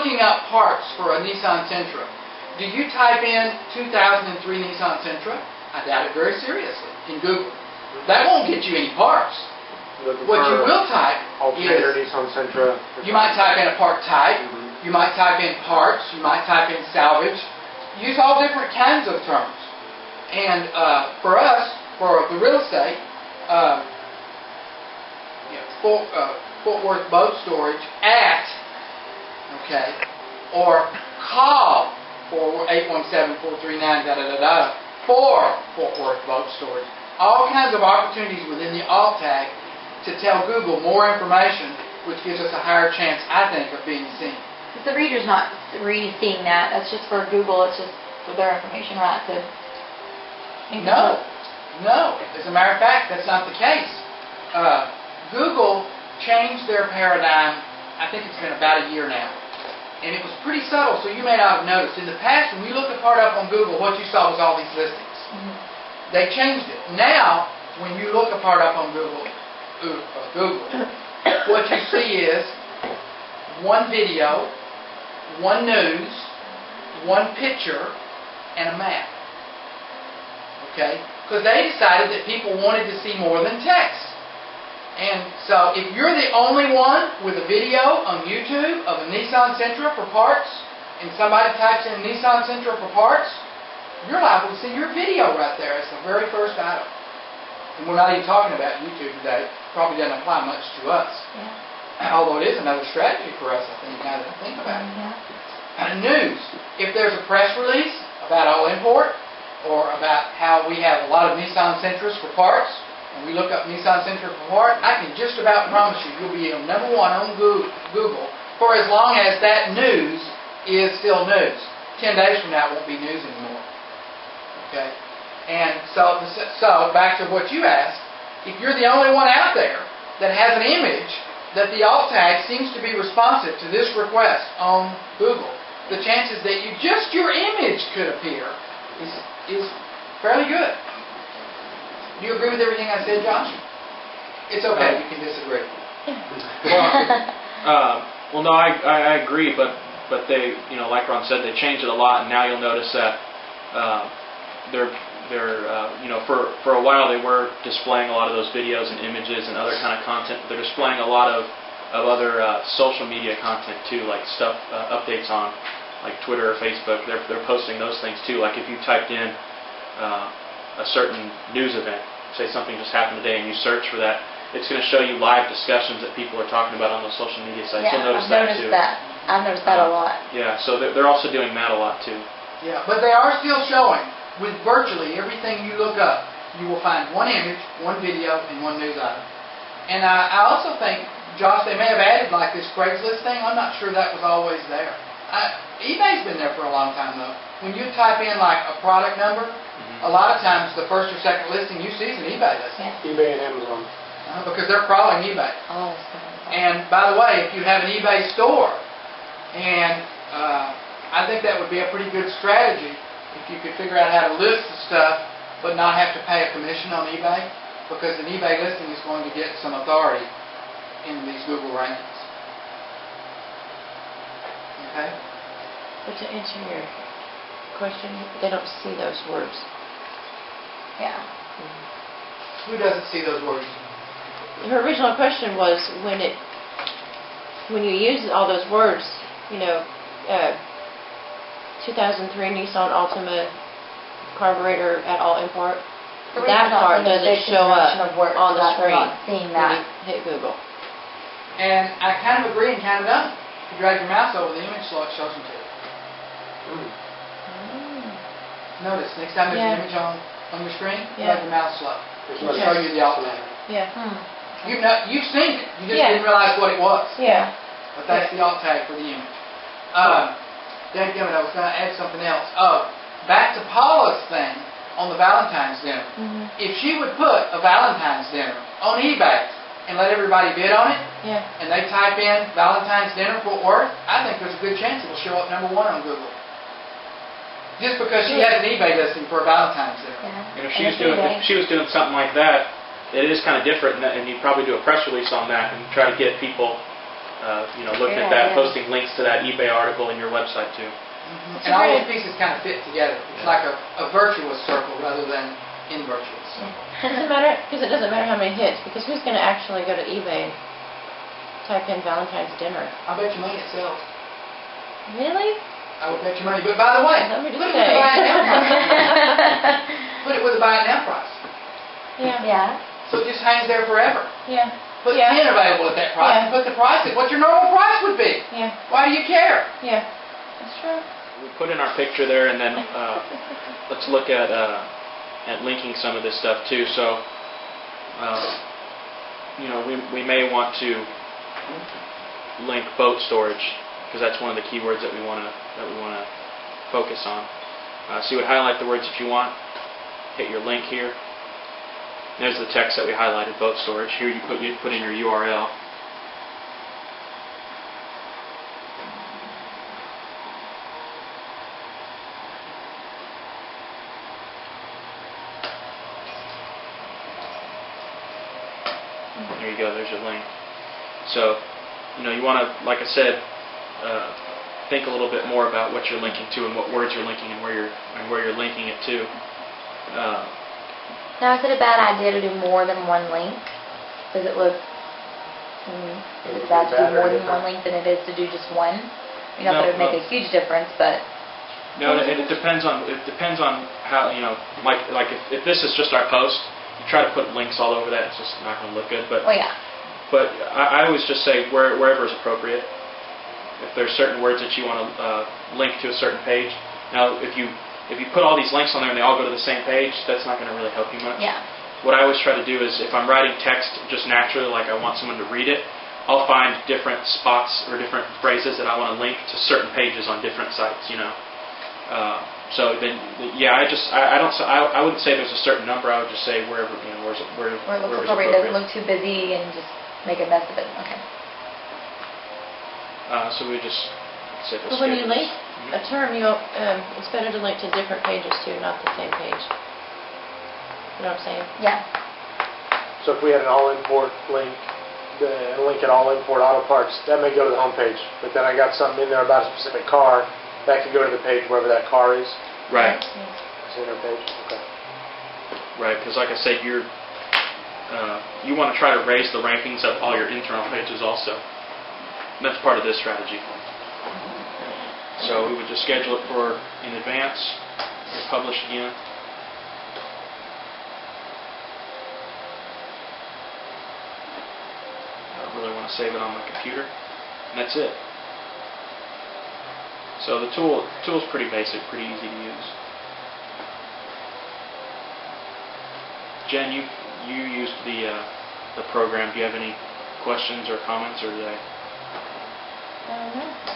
looking up parts for a Nissan Sentra, do you type in 2003 Nissan Sentra? I doubt it very seriously in Google. That won't get you any parts. What you will type alternator is, Nissan Sentra. you might type in a part type, you might type in parts, you might type in salvage. Use all different kinds of terms. And for us, for the real estate, Fort Worth Boat Storage at, okay, or call 817-439 for Fort Worth Boat Storage. All kinds of opportunities within the alt tag to tell Google more information, which gives us a higher chance, I think, of being seen. But the reader's not really seeing that. That's just for Google. It's just for their information, right? No. As a matter of fact, that's not the case. Google changed their paradigm, I think it's been about a year now. And it was pretty subtle, so you may not have noticed. In the past, when you looked a part up on Google, what you saw was all these listings. They changed it. Now, when you look a part up on Google, what you see is one video, one news, one picture, and a map. Okay? Because they decided that people wanted to see more than text. And so if you're the only one with a video on YouTube of a Nissan Sentra for parts, and somebody types in Nissan Sentra for parts, you're liable to see your video right there. It's the very first item. And we're not even talking about YouTube today. Probably doesn't apply much to us. Yeah. Although it is another strategy for us, I think, now that I think about it. News. If there's a press release about all import, or about how we have a lot of Nissan Sentras for parts, and we look up Nissan Sentra for parts, I can just about promise you'll be #1 on Google for as long as that news is still news. 10 days from now, it won't be news anymore. Okay? And so back to what you asked, if you're the only one out there that has an image that the alt tag seems to be responsive to this request on Google, the chances that your image could appear is fairly good. Do you agree with everything I said, Josh? It's okay, you can disagree. Well, no, I agree, but they, like Ron said, they changed it a lot, and now you'll notice that they're for a while they were displaying a lot of those videos and images and other kind of content. They're displaying a lot of other social media content too, like stuff, updates on like Twitter or Facebook. They're posting those things too. Like if you typed in a certain news event, say something just happened today, and you search for that, it's going to show you live discussions that people are talking about on those social media sites. Yeah, You'll notice I've noticed too. I've noticed that a lot. Yeah, so they're also doing that a lot too. Yeah, but they are still showing, with virtually everything you look up, you will find one image, one video, and one news item. And I also think, Josh, they may have added like this Craigslist thing. I'm not sure that was always there. eBay's been there for a long time though. When you type in like a product number, a lot of times the first or second listing you see is an eBay listing. Yeah. eBay and Amazon. Because they're crawling eBay. Oh, And by the way, if you have an eBay store, and I think that would be a pretty good strategy if you could figure out how to list the stuff but not have to pay a commission on eBay, because an eBay listing is going to get some authority in these Google rankings. Okay? But to answer your question, they don't see those words. yeah. Who doesn't see those words? Her original question was when you use all those words, 2003 Nissan Altima carburetor at all import, that part doesn't show up on the screen Seeing when that. you hit Google. And I kind of agree and kind of don't. If you drag your mouse over the image slow, it shows them to you. Notice, next time there's an image on your screen, drag your mouse slow. It'll show you the alt tag. Yeah. You've seen it. You just didn't realize what it was. Yeah. But that's the alt tag for the image. Dadgummit, I was going to add something else. Back to Paula's thing on the Valentine's dinner. If she would put a Valentine's dinner on eBay and let everybody bid on it, and they type in Valentine's dinner Fort Worth, I think there's a good chance it'll show up #1 on Google. Just because she has an eBay listing for a Valentine's dinner. And if she was doing something like that, it is kind of different, and you'd probably do a press release on that and try to get people looking at that, posting links to that eBay article in your website too. And all those pieces kind of fit together. It's like a virtuous circle rather than invirtuous. Doesn't matter, because it doesn't matter how many hits, because who's going to actually go to eBay and type in Valentine's dinner? I bet you money it sells. Really? I would bet you money. But by the way, Let me put just it with the say. buy it now price. Put it with the buy it now price. Yeah. Yeah. So it just hangs there forever. Yeah. Put Yeah. 10 available at that price and Yeah. put the price at what your normal price would be. Yeah. Why do you care? Yeah. That's true. We put in our picture there, and then let's look at linking some of this stuff too. So, we may want to link boat storage because that's one of the keywords that we want to focus on. So you would highlight the words if you want. Hit your link here. There's the text that we highlighted, boat storage. Here you put in your URL. There you go, there's your link. So, you want to, like I said, think a little bit more about what you're linking to and what words you're linking and where you're linking it to. Now, is it a bad idea to do more than one link? Does it look... is it bad to do more than one link than it is to do just one? Not that it would make a huge difference, but... No, it depends on how, like if this is just our post, you try to put links all over that, it's just not going to look good. But Well, yeah. But I always just say wherever is appropriate. If there's certain words that you want to link to a certain page. Now, if you put all these links on there and they all go to the same page, that's not going to really help you much. Yeah. What I always try to do is if I'm writing text just naturally, like I want someone to read it, I'll find different spots or different phrases that I want to link to certain pages on different sites. So then, yeah, I wouldn't say there's a certain number. I would just say wherever Where it looks wherever's appropriate, doesn't look too busy and just make a mess of it. Okay. So we just say But when you link a term, it's better to link to different pages too, not the same page. You know what I'm saying? Yeah. So if we had an all-import link, and link at all-import auto parts, that may go to the home page. But then I got something in there about a specific car, that could go to the page wherever that car is. Right. Center page. Okay. Right, because like I said, you want to try to raise the rankings of all your internal pages also. And that's part of this strategy. So we would just schedule it in advance, publish again. I really want to save it on my computer, and that's it. So the tool's pretty basic, pretty easy to use. Jen, you used the program. Do you have any questions or comments, or did I? I don't know.